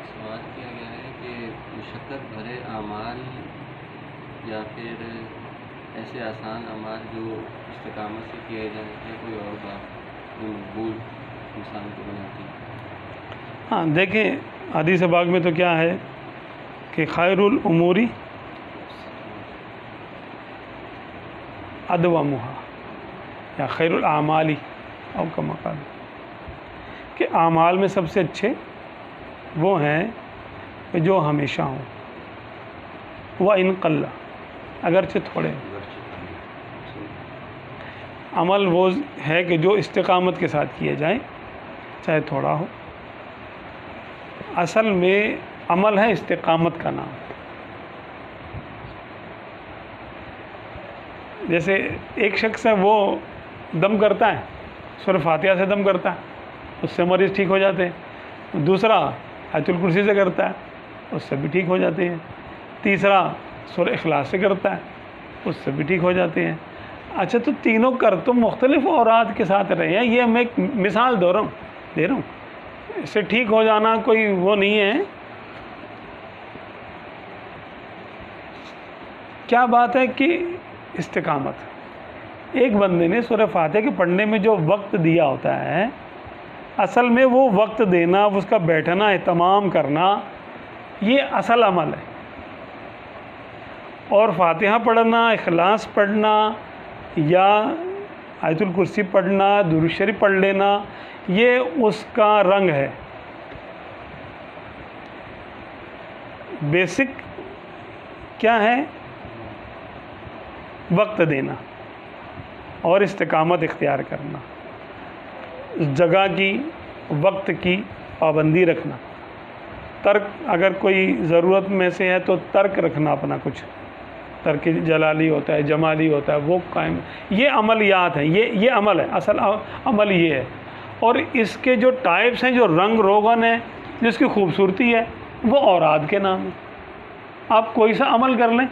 سوال کیا گیا ہے کہ مشقت بھرے اعمال یا پھر ایسے آسان اعمال جو استقامت سے کیے جائیں یا کوئی اور بات جو مقبول انسان کو بناتی ہے؟ ہاں دیکھیں حدیث پاک میں تو کیا ہے کہ خیر الاموری ادومها یا خیر الاعمال او کما قال کہ اعمال میں سب سے اچھے وہ ہیں کہ جو ہمیشہ ہوں وَإِن قَلَّ اگرچہ تھوڑے ہوں۔ عمل وہ ہے کہ جو استقامت کے ساتھ کیے جائیں چاہے تھوڑا ہو۔ اصل میں عمل ہے استقامت کا نام۔ جیسے ایک شخص ہے وہ دم کرتا ہے، سورہ فاتحہ سے دم کرتا ہے، اس سے مریض ٹھیک ہو جاتے ہیں۔ دوسرا آیت الکرسی سے کرتا ہے، اس سے بھی ٹھیک ہو جاتے ہیں۔ تیسرا سورہ اخلاص سے کرتا ہے، اس سے بھی ٹھیک ہو جاتے ہیں۔ اچھا تو تینوں کر تو مختلف اوراد کے ساتھ رہے ہیں، یہ میں ایک مثال دے رہا ہوں، اس سے ٹھیک ہو جانا کوئی وہ نہیں ہے۔ کیا بات ہے کہ استقامت، ایک بندے نے سورہ فاتحہ کے پڑھنے میں جو وقت دیا ہوتا ہے، اصل میں وہ وقت دینا، اس کا بیٹھنا، اہتمام کرنا، یہ اصل عمل ہے۔ اور فاتحہ پڑھنا، اخلاص پڑھنا یا آیت الکرسی پڑھنا، درود شریف پڑھ لینا، یہ اس کا رنگ ہے۔ بیسک کیا ہے؟ وقت دینا اور استقامت اختیار کرنا، جگہ کی، وقت کی پابندی رکھنا، ترک اگر کوئی ضرورت میں سے ہے تو ترک رکھنا، اپنا کچھ ترک جلالی ہوتا ہے، جمالی ہوتا ہے، وہ قائم، یہ عملیات ہیں، یہ عمل ہے، اصل عمل یہ ہے۔ اور اس کے جو ٹائپس ہیں، جو رنگ روغن ہے، جس کی خوبصورتی ہے، وہ اوراد کے نام ہیں۔ آپ کوئی سا عمل کر لیں،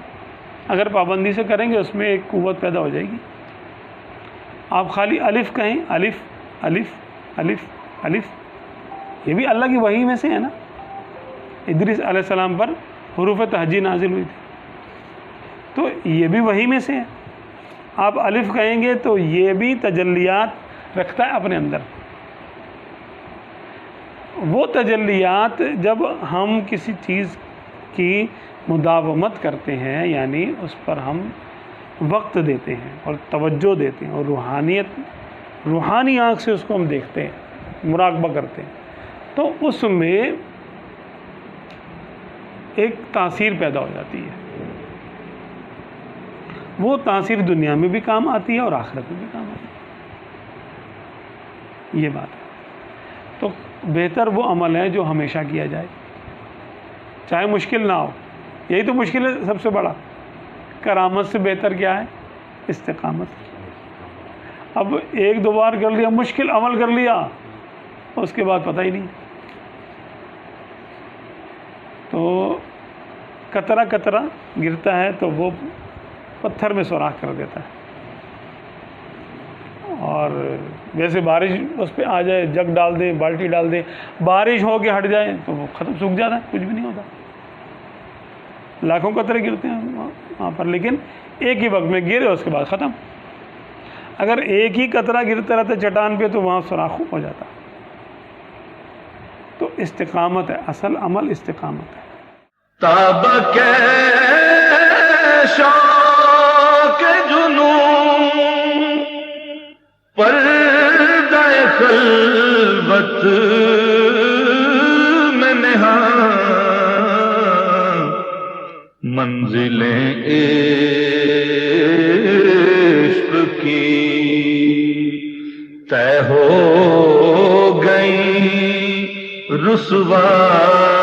اگر پابندی سے کریں گے اس میں ایک قوت پیدا ہو جائے گی۔ آپ خالی الف کہیں، الف الف الف الف، یہ بھی اللہ کی وحی میں سے ہے نا۔ ادریس علیہ السلام پر حروف تہجی نازل ہوئی تھی، تو یہ بھی وحی میں سے ہے۔ آپ الف کہیں گے تو یہ بھی تجلیات رکھتا ہے اپنے اندر۔ وہ تجلیات جب ہم کسی چیز کی مداومت کرتے ہیں، یعنی اس پر ہم وقت دیتے ہیں اور توجہ دیتے ہیں اور روحانی آنکھ سے اس کو ہم دیکھتے ہیں، مراقبہ کرتے ہیں، تو اس میں ایک تاثیر پیدا ہو جاتی ہے۔ وہ تاثیر دنیا میں بھی کام آتی ہے اور آخرت میں بھی کام آتی ہے۔ یہ بات ہے۔ تو بہتر وہ عمل ہے جو ہمیشہ کیا جائے، چاہے مشکل نہ ہو۔ یہی تو مشکل ہے سب سے بڑا۔ کرامت سے بہتر کیا ہے؟ استقامت۔ اب ایک دو بار کر لیا، مشکل عمل کر لیا، اس کے بعد پتہ ہی نہیں۔ تو قطرہ قطرہ گرتا ہے تو وہ پتھر میں سوراخ کر دیتا ہے، اور جیسے بارش اس پہ آ جائے، جگ ڈال دیں، بالٹی ڈال دیں، بارش ہو کے ہٹ جائے تو وہ ختم، سوکھ جاتا ہے، کچھ بھی نہیں ہوتا۔ لاکھوں قطرے گرتے ہیں وہاں پر، لیکن ایک ہی وقت میں گرے، اس کے بعد ختم۔ اگر ایک ہی قطرہ گرتا رہتا چٹان پہ تو وہاں سوراخ ہو جاتا۔ تو استقامت ہے، اصل عمل استقامت ہے۔ تاب کے شوق جنون پردہ خلوت میں نہاں، منزلیں عشق کی طے ہو گئی، رسوائی